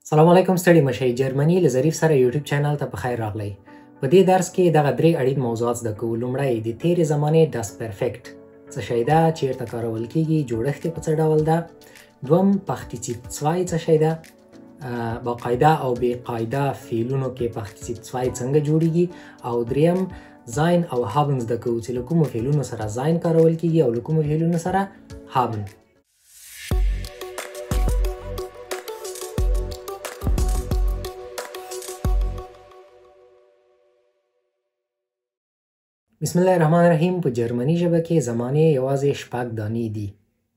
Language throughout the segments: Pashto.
سلام علیکم ستړي مشئ جرمني له ظریف سره یوټیوب چینل ته په خیر راغلی. په دې درس کې دغه درې اړین موضوعات زده کوو. لومړی د تېرې زمانې ډس پرفیکټ څه شی ده، چیرته کارول کیږي، جوړښت یې په څه ډول ده. دوم پختیتیپ څوای څه شی ده، باقاعده او بې قاعده فعلونو کې پختیتیپ څوای څنګه جوړیږي. او دریم زاین او هابن زده کوو چې له کومو فعلونو سره زاین کارول کیږي او له کومو فعلونو سره هابن. بسم الله الرحمن الرحیم. په جرمني ژبه کې زمانې یوازې شپږ دانې دي.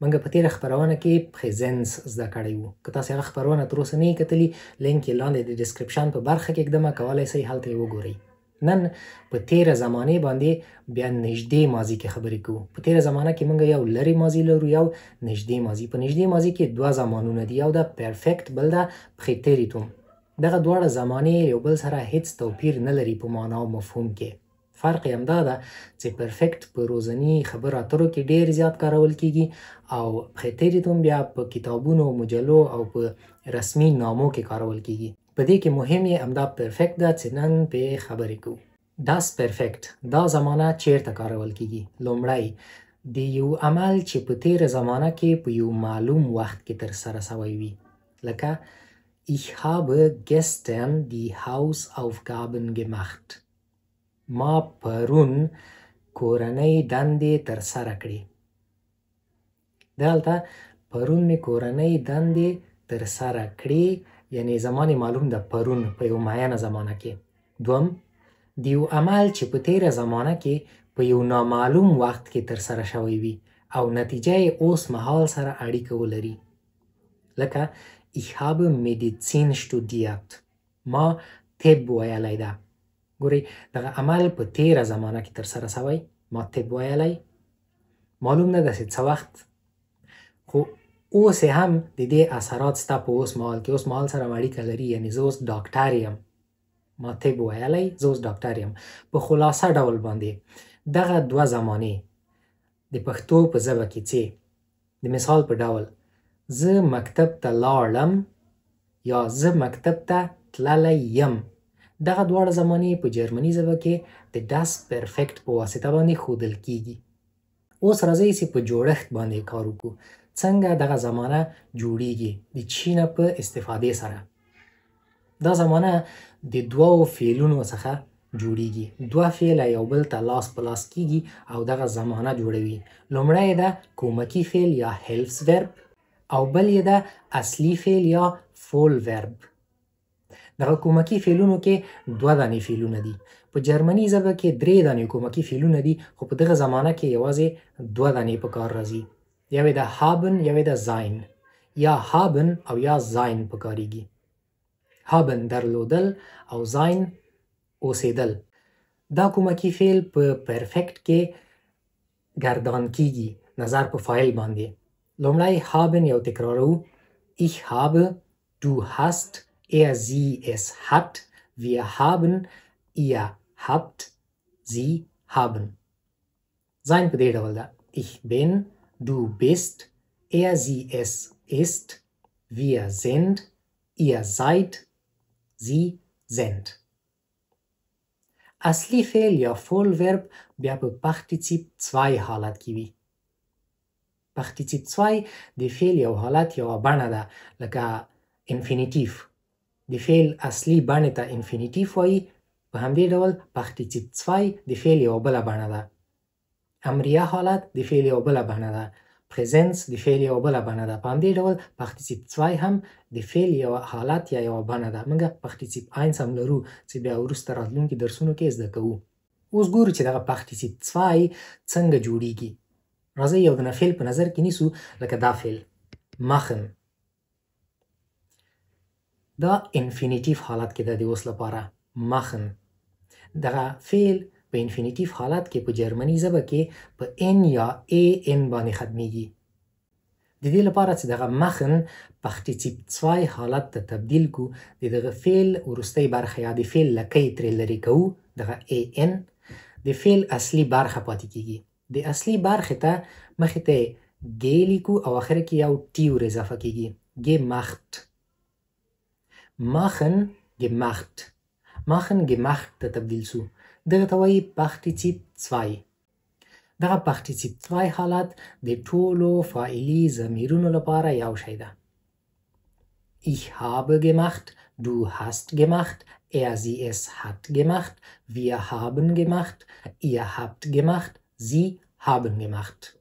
موږ په تېره خپرونه کې پریزنس زده کړی وو. که تاسو هغه خپرونه تر اوسه نه یې کتلي، لینک یې لاندې د ډسکرپشن په برخه کې ږدمه، کولی شئ هلته یې وګورئ. نن په تېره زمانې باندې بیا نږدې ماضي کې خبرې کوو. په تېره زمانه کې موږ یو لرې ماضي لرو، یو نږدې ماضي. په نږدې ماضي کې دوه زمانونه دي، یو ده پرفیکټ، بل ده پریتریتوم. دغه دواړه زمانې یو بل سره هیڅ توپیر نه لري په معنا او مفهوم کې. فرق یې همدا ده چې پرفیکټ په روزني خبرو اترو کې ډیر زیات کارول کیږي او پریتریتوم بیا په کتابونو، مجلو او په رسمي نامو کې کارول کیږي. په دې کې مهم یې همدا پرفیکټ ده چې نن پې خبرې کوو. داس پرفیکټ دا زمانه چیرته کارول کیږي؟ لومړی د یو عمل چې په تېره زمانه کې په یو معلوم وخت کې ترسره سوی وي، لکه Ich habe gestern die Hausaufgaben gemacht. ما پرون کورنۍ دندې ترسره کړې. دلته پرون مې کورنۍ دندې ترسره کړې، یعنی زمان معلوم ده پرون په یو معینه زمانه کې. دوم د یو عمل چې په تېره زمانه کې په یو نامعلوم وخت کې ترسره شوی وي او نتیجه یې اوس مهال سره اړیکه ولري، لکه Ich habe Medizin studiert. ما طب ویلی ده. ګورئ دغه عمل په تېره زمانه کې ترسره سوی، ما طب ویلی، معلوم نه ده چې څه وخت، خو اوس هم د دې اثرات سته په اوس مهال کې. اوس مهال سره اړیکه لري، یعنی زه اوس ډاکټر یم، ما طب ویلی، زه اوس ډاکټر یم. په خلاصه ډول باندې دغه دوه زمانې د پښتو په ژبه کې چې د مثال په ډول زه مکتب ته لاړم یا زه مکتب ته تللی یم، دغه دواړه زمانې په جرمني ژبه کې د داس پرفیکټ په واسطه باندې ښودل کیږي. اوس راځئ چې په جوړښت باندې کار وکړو. څنګه دغه زمانه جوړیږي؟ د چی نه په استفادې سره. دا زمانه د دوو فعلونو څخه جوړیږي. دوه فعله یو بل ته لاس په لاس کیږي او دغه زمانه جوړوي. لومړی ده کومکی فعل یا هیلفز ورب او بل یې ده اصلي فعل یا فول ورب. دغه کومکی فعلونو کې دوه دانې فعلونه دي. په جرمني ژبه کې درې دانې کومکی فعلونه دي، خو په دغه زمانه کې یوازې دوه دانې په کار راځي. یوې ده هابن، یوې ده زاین. یا هابن او یا زاین په کاریږي. هابن درلودل او زاین اوسېدل. دا کومکی فعل په پرفیکټ کې ګردان کیږي نظر په فاعل باندې. لومړی هابن یو تکرارو. Ich habe, du hast, sie, es hat, wir haben, ihr habt, sie haben. Sein په دې ډول ده. Ich bin, du bist, sie, es ist, wir sind, ihr seid, sie sind. اصلي فعل یا فول ورب بیا په پختیتیپ څوای حالت کې وي. پختیتیپ څوای د فعل یو حالت یوه بڼه ده، لکه انفینیټیف. د فعل اصلي بڼې ته انفینیټیف وایي. په همدې ډول پختیتیپ څوای د فعل یوه بله بڼه ده. امریه حالت د فعل یوه بله بڼه ده. پریزنس د فعل یوه بله بڼه ده. په همدې ډول پختیتیپ څوای هم د فعل یوه حالت یا یوه بڼه ده. موږ پختیتیپ اینس هم لرو چې بیا وروسته راتلونکي درسونو کې زده کوو. اوس ګورو چې دغه پختیتیپ څوای څنګه جوړیږي. راځئ یو دونه فعل په نظر کې نیسو، لکه دا فعل machen. دا انفینیټیف حالت کې ده د اوس لپاره machen. دغه فعل په انفینیټیف حالت کې په جرمني ژبه کې په ان یا ان باندې ختمیږي. د دې لپاره چې دغه machen پختیتیپ څوای حالت ته تبدیل کو، د دغه فعل وروستۍ برخه یا د فعل لکۍ ترې لرې کوو، دغه ان د فعل اصلي برخه پاتې کیږي. د اصلي برخې ته مخې ته ګ لیکو او اخر کې یو ټي ور اضافه کیږي. gemacht. machen gemacht. machen gemacht ته تبدیل سو. دغه ته وایي پارټیسیپ 2. دغه پارټیسیپ 2 حالت د ټولو فاعلي ضمیرونو لپاره یو شی ده. Ich habe gemacht, du hast gemacht, er sie es hat gemacht, wir haben gemacht, ihr habt gemacht, sie haben gemacht.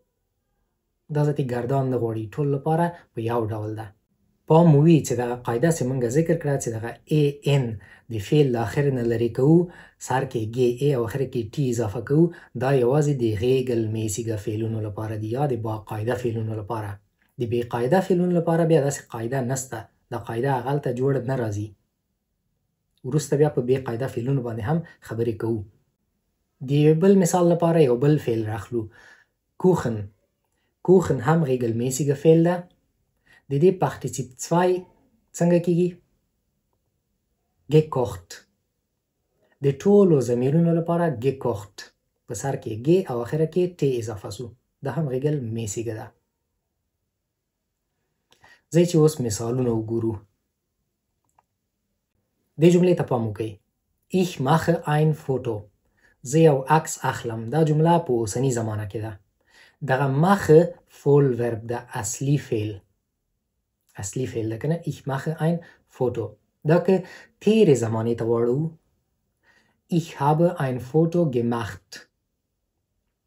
دا ذاتي ګردان نه غواړي ټول لپاره په یو ډول ده. پام مو وي چې دغه قاعده چې موږ ذکر کړه چې دغه ان د فعل له اخر نه لرې کوو، سر کې ګ ای او اخر کې ټي اضافه کوو، دا یوازې د regelmäßige فعلونو لپاره دي یا د باقاعده فعلونو لپاره. د بې قاعده فعلونو لپاره بیا داسې قاعده نشته. دا قاعده هغلته جوړه نه راځي. وروسته بیا په بې قاعده فعلونو باندې هم خبرې کوو. د بل مثال لپاره یو بل فعل راخلو. کوخن. کوخن هم regelmäßige فعل ده. د دې پارټیسیپ 2 څنګه کیږي؟ gekocht. د ټولو ضمیرونو لپاره gekocht. په سر کې گ او اخره کې ت اضافه سو. دا هم regelmäßige ده. ځای چې اوس مثالونه وګورو. دې جملې ته پام وکړئ. Ich mache ein Foto. زه یو عکس اخلم. دا جمله په اوسني زمانه کې ده. دغه mache فول ورب ده، اصلي فعل. اصلي فعل ده کنه. Ich mache ein Foto. دا که تیرې زمانې ته واړو. Ich habe ein Foto gemacht.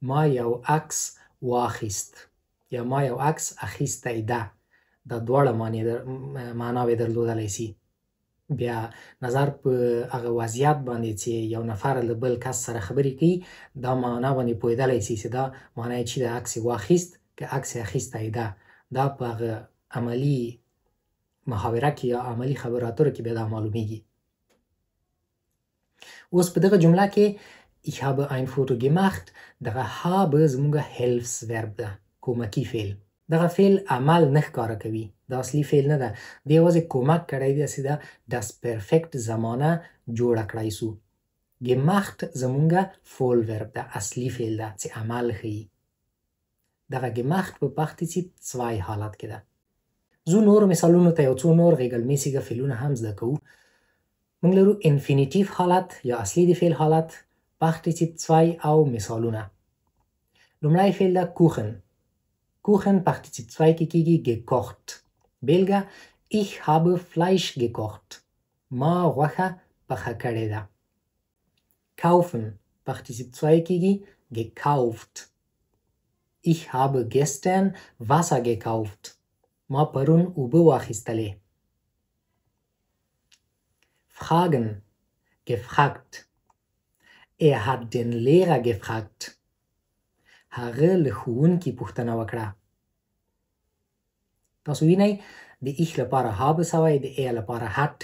ما یو عکس واخیست یا ما یو عکس اخیستی ده. دا دواړه معناوې درلودلی سي. بیا نظر په هغه وضعیت باندې چې یو نفر له بل کس سره خبرې کوي، دا معنا باندې پوهېدلی سي چې دا معنا یې چې د عکس واخیست که عکس اخیستی ده. دا په هغه عملي محاوره کې یا عملي خبرو اترو کې بیا دا معلومیږي. اوس په دغه جمله کې ich habe ein Foto gemacht، دغه habe زموږ helfsverb ده، کومکی فعل. دغه فعل عمل نه ښکاره کوي. دا اصلي فعل نه ده. دی یوازې کومک کړی دی چې دا das perfect زمانه جوړه کړی سو. gemacht زموږ فول ورب ده، اصلي فعل ده چې عمل ښیي. دغه gemacht په پارټیسیپ 2 حالت کې ده. زو نور مثالونو ته یو څو نور regelmäßige فعلونه هم زده کوو. موږ لرو انفینیټیو حالت یا اصلي د فعل حالت، پارټیسیپ 2 او مثالونه. لومړی فعل ده کوخن. کوخن پارټیسیپ 2 کې کیږي gekocht. بیلګه ich habe Fleisch gekocht. ما غوښه پخه کړې ده. kaufen پارټیسیپ 2 کیږي gekauft. ich habe gestern Wasser gekauft. ما پرون اوبه واخیستلې. fragen gefragt. er hat den Lehrer gefragt. هغه له ښوونکي پوښتنه وکړه. تاسو وینئ د ich لپاره habe سوی، د er لپاره hat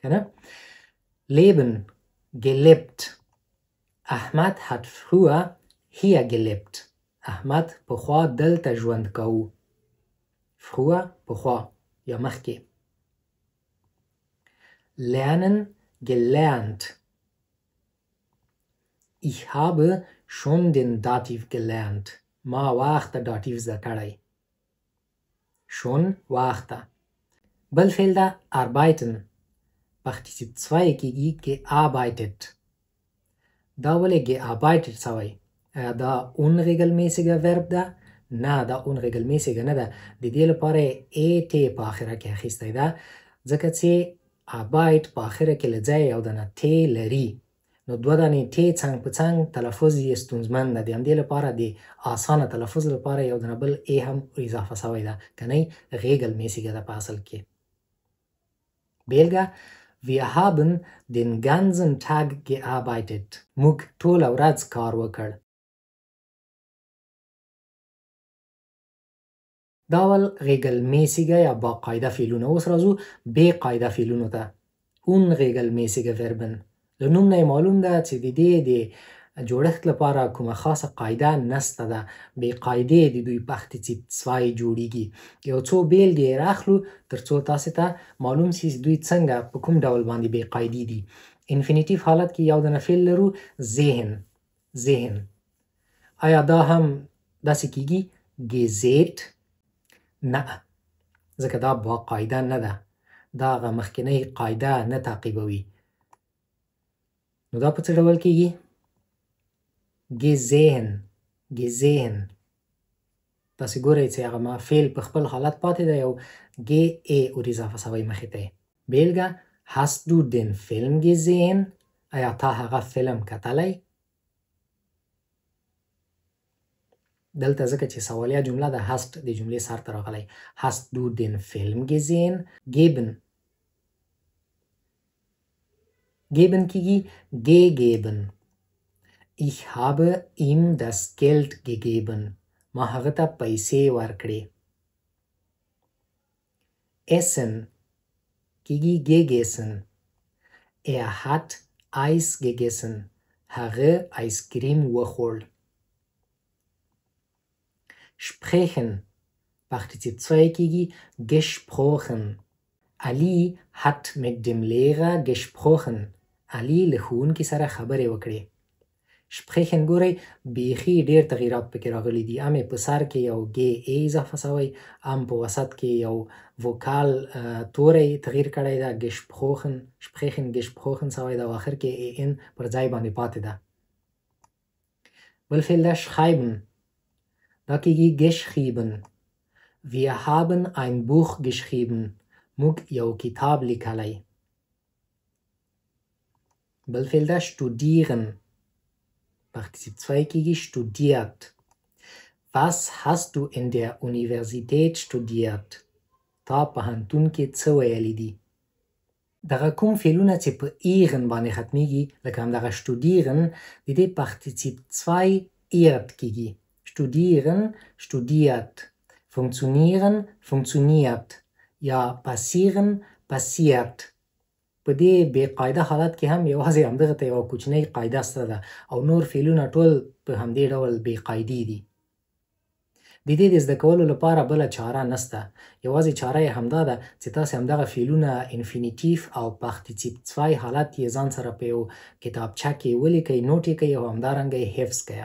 کنه. leben gelebt. احمد hat früher hier gelebt. احمد پخوا دلته ژوند کوو. früher پخوا یا مخکې. lernen gelernt. ich habe schon den Dativ gelernt. ما وخته داتیو زده کړی. schon وخته. بل فعل ده arbeiten. پارټیسیپ 2 کیږي gearbeitet. دا ولې gearbeitet سوی؟ دا unregelmäßige verb ده؟ نه، دا unregelmäßige نه ده. د دې لپاره et په آخره کې اخیستی ده، ځکه چې arbeit په آخره کې له ځایه یو دانه ت لري. نو دوه دانې ت څنګ په څنګ تلفظ یې ستونزمن ده. د همدې لپاره د اسانه تلفظ لپاره یو دانه بل ای هم اضافه سوی ده، که نه regelmäßige ده په اصل کې. بیلګه wir haben den ganzen Tag gearbeitet. موږ ټوله ورځ کار وکړ. دا ول regelmäßige یا باقاعده فعلونه. اوس راځو بې قاعده فعلونو ته. unregelmäßige verben. له نوم نه معلوم ده چې د دې د جوړښت لپاره کومه خاصه قاعده نسته ده. بې قاعدې د دوی پارټیسیپ 2 جوړیږي. یو څو بیلګې راخلو ترڅو تاسو ته معلوم شي دوی څنګه په کوم ډول باندې بې قاعدې دي. انفینیټیو حالت کې یو دانه فعل لرو ذهن. ذهن آیا دا هم داسې کیږي gesät؟ نه، ځکه دا باقاعده نه ده. دا هغه مخکینۍ قاعده نه تعقیبوي. نو دا په څه ډول کېږي؟ gesehen gesehen. تاسې ګورئ چې هغه فعل په خپل حالت پاتې دی او ge ور اضافه سوی مخې ته. بیلګه: hast du den Film gesehen؟ آیا تا هغه فلم کتلی؟ دلته ځکه چې سوالیه جمله ده hast د جملې سر ته راغلی. hast du den Film gesehen؟ geben geben کېږي gegeben. ich habe ihm das Geld gegeben. ما هغه ته پیسې ورکړې. essen کېږي gegessen. er hat Eis gegessen. هغه آیسکریم وخوړ. sprechen Partizip 2 کېږي gesprochen. Ali hat mit dem Lehrer gesprochen. علي له ښوونکي سره خبرې وکړې. sprechen ګورئ بیخي ډېر تغییرات پکې راغلي دي. ام په سر کې یو ګ ای اضافه سوی، ام په وسط کې یو وکال توری تغییر کړی ده، gesprochen sprechen gesprochen سوی ده او آخر کې ای ان پر ځای باندې پاتې ده. بل فعل ده schreiben. دا کېږي geschrieben. wir haben ein Buch geschrieben. موږ یو کتاب لیکلی. بل فعل ده studieren. Partizip 2 کېږي studiert. was hast du in der Universität studiert؟ تا پوهنتون کې څه ویلي دي؟ دغه کوم فعلونه چې په ایغن باندې ختمیږي لکه همدغه studieren د دې Partizip 2 ert کېږي. studieren studiert. funktionieren funktioniert. یا passieren passiert. په دې بې قاعده حالت کې هم یوازې همدغه ته یوه کوچنۍ قاعده سته ده او نور فعلونه ټول په همدې ډول بې قاعدې دي. د دې د زده کولو لپاره بله چاره نسته. یوازې چاره یې همدا ده چې تاسې همدغه فعلونه انفینیټیف او پارتیسیپ 2 حالت یې ځان سره په یو کتابچه کې ولیکئ، نوټ یې کئ او همدارنګه یې حفظ کړئ.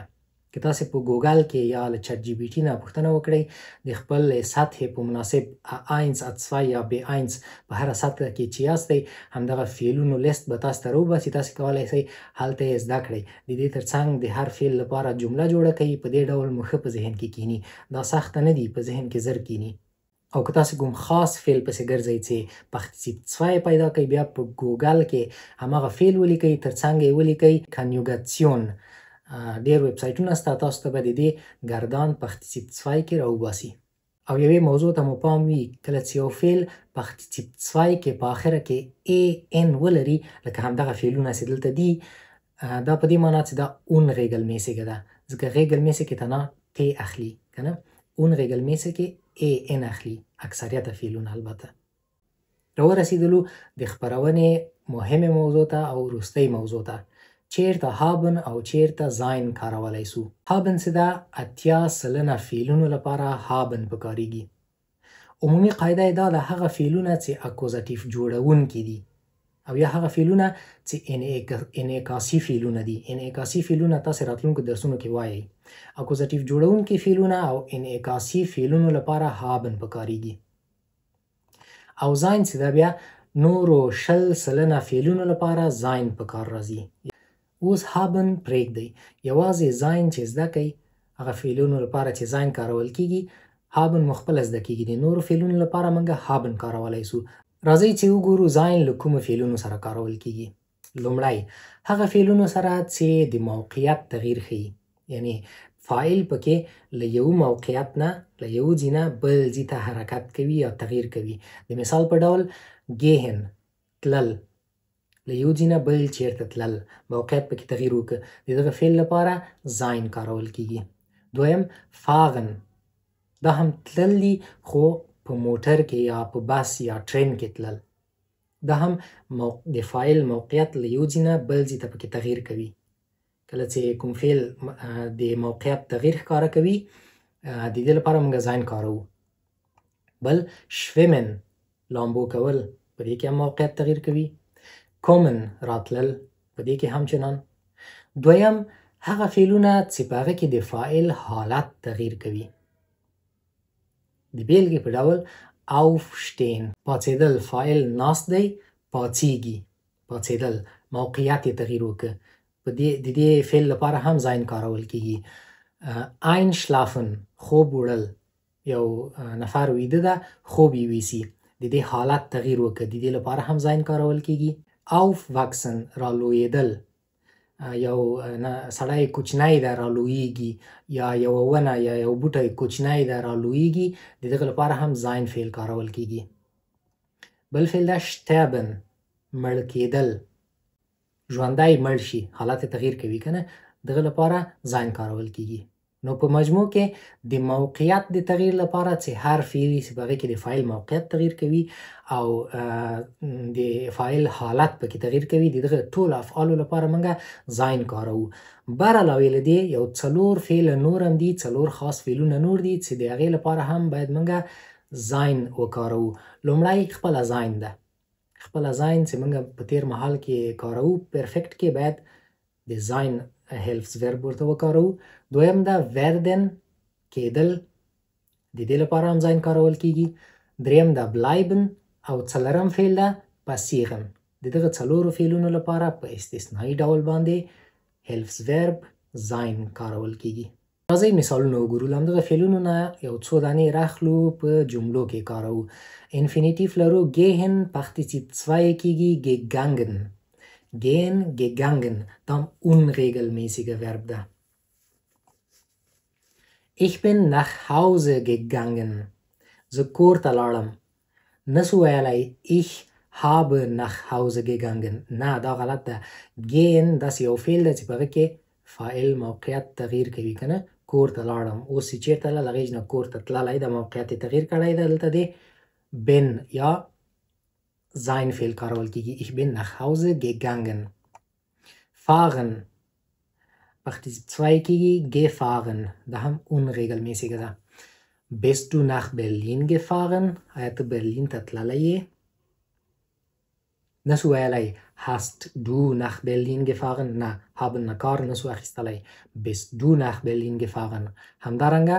که تاسې په ګوګل کې یا له چټ جی پي ټي نه پوښتنه وکړئ د خپل سطحې په مناسب A1 A2 یا B1 په هره سطح کې چې یاستئ همدغه فعلونو لیست به تاسو ته راوباسي. تاسې کولی شئ هلته یې زده کړئ. د دې ترڅنګ د هر فعل لپاره جمله جوړه کړئ. په دې ډول مو ښه په ذهن کې کینی. دا سخته نه دي، په ذهن کې زر کینی. او که تاسې کوم خاص فعل پسې ګرځئ چې پارتیسیپ 2 پیدا کوي، بیا په ګوګل کې هماغه فعل ولیکئ، ترڅنګ یې ولیکئ کنیوګاسیون. ډېر ویب سایټونه شته، تاسو ته به د دې ګردان پارتیسیپ 2 کې راوباسي. او یوې موضوع ته مو پام وي، کله چې یو فعل پارتیسیپ 2 کې په آخره کې ای ان ولري لکه همدغه فعلونه چې دلته دي، دا په دې معنا چې دا اون regelmäßige ده، ځکه regelmäßige تنه ت اخلي کنه، اون regelmäßige ای ان اخلي اکثریت فعلونه. البته راورسېدلو د خپرونې مهمه موضوع ته او وروستۍ موضوع ته، چیرته هابن او چیرته زاین کارولای سو. هابن څه ده؟ 80% فعلونو لپاره هابن پکارېږي. عمومي قاعده دا ده هغه فعلونه چې اکوزاتیف جوړونکي دي او یا هغه فعلونه چې انعکاسي فعلونه دي. انعکاسي فعلونه تاسې راتلونکو درسونو کې وایي. اکوزاتیف جوړونکي فعلونه او انعکاسي فعلونو لپاره هابن پکارېږي. او زاین چې ده بیا نورو 20% فعلونو لپاره زاین پکار راځي. اوس هابن پرېږدئ، یوازې زاین چې زده کوئ هغه فعلونو لپاره چې زاین کارول کېږي هابن مو خپله زده کېږي. د نورو فعلونو لپاره موږ هابن کارولی سو. راځئ چې وګورو زاین له کومو فعلونو سره کارول کېږي. لومړی هغه فعلونو سره چې د موقعیت تغییر ښیي، یعنی فاعل پکې له یو موقعیت نه له یو ځای نه بل ځای ته حرکت کوي یا تغییر کوي. د مثال په ډول ګیهن تلل، له یو ځای نه بل چیرته تلل، موقعیت پکې تغییر وکړه. د دغه فعل لپاره زاین کارول کېږي. دویم فاغن، دا هم تلل دي خو په موټر کې یا په بس یا ټرین کې تلل. دا هم د فاعل موقعیت له یو ځای نه بل ځای ته پکې تغییر کوي. کله چې کوم فعل د موقعیت تغییر ښکاره کوي د دې لپاره موږ زاین کاروو. بل شویمن، لامبو کول، په دې کې هم موقعیت تغییر کوي. کومن، راتلل، په دې کې همچنان. دویم هغه فعلونه چې په هغه کې د فاعل حالت تغییر کوي. د بیلګې په ډول aufstehen. پاڅېدل فاعل ناست دی، پاڅېږي. پاڅېدل موقعیت یې تغییر وکړه. د دې فعل لپاره هم زاین کارول کیږي. einschlafen خوب وړل. یو نفر ویده ده، خوب یې ویسي. د دې حالت تغییر وکړه. د دې لپاره هم زاین کارول کیږي. aufwachsen رالویدل. یو سړی کوچنی ده رالویږي، یا یو ونه یا یو بوټی کوچنی ده رالویږي. د دغه لپاره هم زاین فعل کارول کیږي. بل فعل ده sterben مړ کیدل. ژوندی مړ شي، حالت تغییر کوي کنه، دغه لپاره زاین کارول کیږي. نو په مجموع کې د موقعیت د تغییر لپاره چې هر فعل چې په هغې کې د فاعل موقعیت تغییر کوي او د فاعل حالت پکې تغییر کوي، د دغه ټولو افعالو لپاره موږ زاین کاروو. برعلاوه له دې یو 4 فعل نور هم دي، 4 خاص فعلونه نور دي چې د هغې لپاره هم باید موږ زاین وکاروو. لومړی خپله زاین ده. خپله زاین چې موږ په تیر مهال کې کاروو، پرفیکټ کې باید د زاین هیلفز ورب ورته وکاروو. دویم ده werden کېدل، د دې لپاره هم زاین کارول کیږي. دریم ده bleiben او څلورم فعل ده passieren. د دغه 4 فعلونو لپاره په استثنایی ډول باندې هیلفز ورب زاین کارول کیږي. راځئ مثالونه وګورو. له همدغه فعلونو نه یو څو دانې راخلو، په جملو کې کاروو. انفینیټیف لرو. gehen partizip 2 کیږي gegangen. gehen gegangen دا unregelmäßige Verb ده. Ich bin nach Hause gegangen. زه کور ته لاړم. نسو ویلی ich habe nach Hause gegangen. نه دا غلط ده. gehen داسې یو فعل ده چې په هغه کې فاعل موقعیت تغییر کوي کنه. کور ته لاړم، اوس چې چېرته لاړ هغې نه کور ته تللی ده، موقعیت یې تغییر کړی ده. دلته د bin یا زاین فعل کارول کیږي. ich bin nach Hause gegangen. fahren partizip 2 کیږي gefahren. دا هم unregelmäßig ده. bist du nach Berlin gefahren؟ آیا ته برلین ته تللی یې؟ نسو ویلی hast du nach Berlin gefahren؟ نه، haben نه کار نسو اخیستلی. bist du nach Berlin gefahren؟ همدارنګه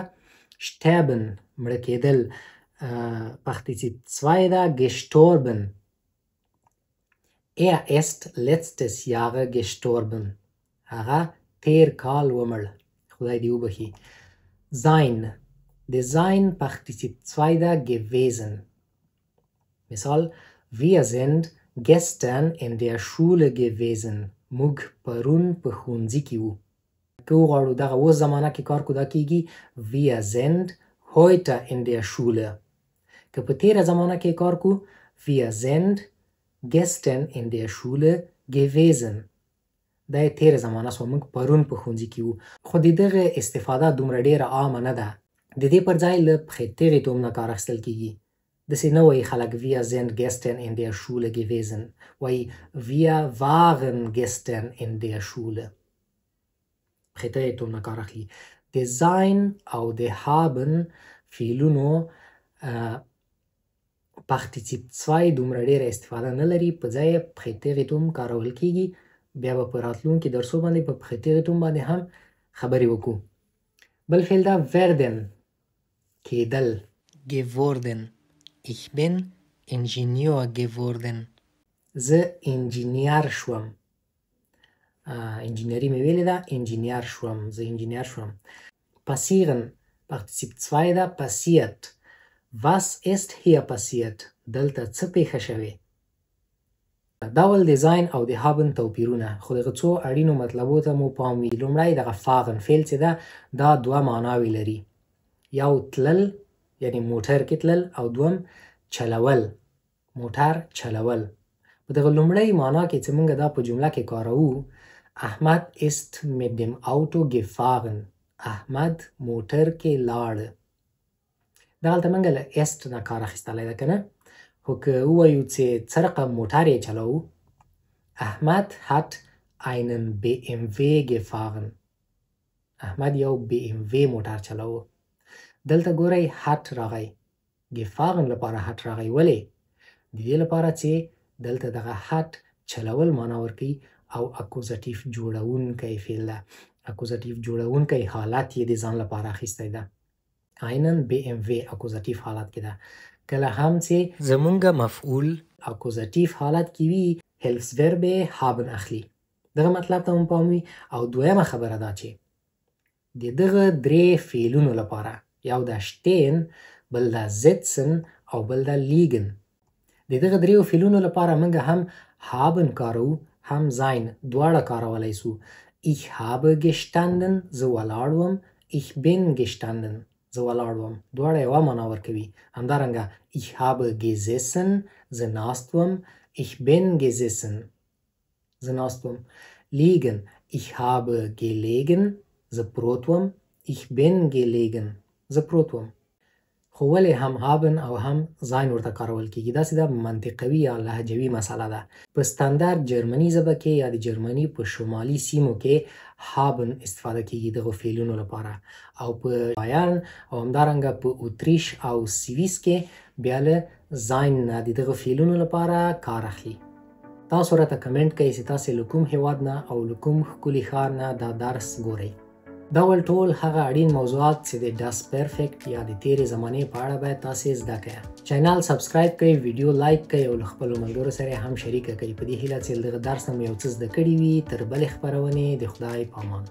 sterben مړه کېدل partizip 2 ده gestorben. Er ist letztes Jahr gestorben. هغه تیر کال ومړ. خدای دې وبخي. sein د sein partizip 2 ده gewesen. مثال wir sind gestern in der Schule gewesen. موږ پرون په ښوونځي کې وو. که وغواړو دغه اوس زمانه کې کار کو دا کیږي wir sind heute in der Schule. که په تیره زمانه کې کار کو wir sind gestern in der Schule gewesen. دا یې تیره زمانه سوه، موږ پرون په ښوونځي کې وو. خو د دغه استفاده دومره ډېره عامه نه ده. د دې پر ځای له پښې تیغې توم نه کار اخیستل کیږي. داسې نه وایي خلک wir sind gestern in der Schule gewesen، وایي wir waren gestern in der Schule. پښې تیغې توم نه کار اخلي. د sein او د haben فعلونو partizip 2 دومره ډېره استفاده نه لري، په ځای یې پښې تیغې توم کارول کیږي. بیا به په راتلونکي درسو باندې په پښې تیغې توم باندې هم خبرې وکړو. بل فعل ده werden کېدل. geworden. ich bin Ingenieur geworden. زه انجینیر شوم. انجینري مې ویلې ده، انجینیر شوم، زه انجینیر شوم. passieren partizip 2 ده passiert. was ist hier passiert؟ دلته څه پیښه شوې؟ دا ول د زاین او د haben توپیرونه، خو دغه څو اړینو مطلبو ته مو پام وي. لومړی دغه fahren فعل چې ده دا 2 معناوې لري. یو تلل یعنی موټر کې تلل، او دوم چلول، موټر چلول. په دغه لومړی معنا کې چې موږ دا په جمله کې کاروو احمد ist mit dem Auto gefahren. احمد موټر کې لاړ. دغلته موږ له است نه کار اخیستلی ده که نه. خو که ووایو چې څه رقم موټر یې چلوو، احمد hat einen BMW gefahren. احمد یو BMW موټر چلوو. دلته ګورئ hat راغی، gefahren لپاره hat راغی. ولې؟ د دې لپاره چې دلته دغه hat چلول معنا ورکوي او اکوزاتیف جوړونکی فعل ده. اکوزاتیف جوړونکی حالت یې د ځان لپاره اخیستی ده. einen BMW اکوزاتیف حالت کې ده. کله هم چې زمونږ مفعول اکوزاتیف حالت کې وي هلفس ورب هابن اخلي. دغه مطلب ته مو پام وي. او دویمه خبره دا چې د دغه درې فعلونو لپاره یو د شتین، بل د زیتسن او بل د لیګن. د دغه دریو فعلونو لپاره موږ هم هابن کارو هم زاین دواړه کارولی سو. Ich habe gestanden زه ولاړ وم. Ich bin gestanden زه ولاړ وم. دواړه یوه معنا ورکوي. همدارنګه ich habe gesessen زه ناست وم. Ich bin gesessen زه ناست وم. liegen ich habe gelegen زه پروت وم. Ich bin gelegen زه پروت وم. خو ولې هم هابن او هم زاین ورته کارول کیږي؟ داسې د منطقوي یا لهجوي مسله ده. په ستاندرد جرمني ژبه کې یا د جرمني په شمالي سیمو کې هابن استفاده کیږي دغه فعلونو لپاره، او په بایرن او همدارنګه په اتریش او سویس کې بیا له زاین نه د دغه فعلونو لپاره کار اخلي. تاسو راته کمنټ کوئ چې تاسې له کوم هیواد نه او له کوم ښکلي ښار نه دا درس ګورئ. دا ول ټول هغه اړین موضوعات چې د ډاس پرفیکټ یا د تیرې زمانې په اړه باید تاسې زده کړئ. چینل سبسکرایب کړئ، ویډیو لایک کړئ او له خپلو ملګرو سره هم شریکه کړئ. په دې هیله چې دغه درس نه مو یو څه زده کړي وي. تر بلې خپرونې د خدای په امان.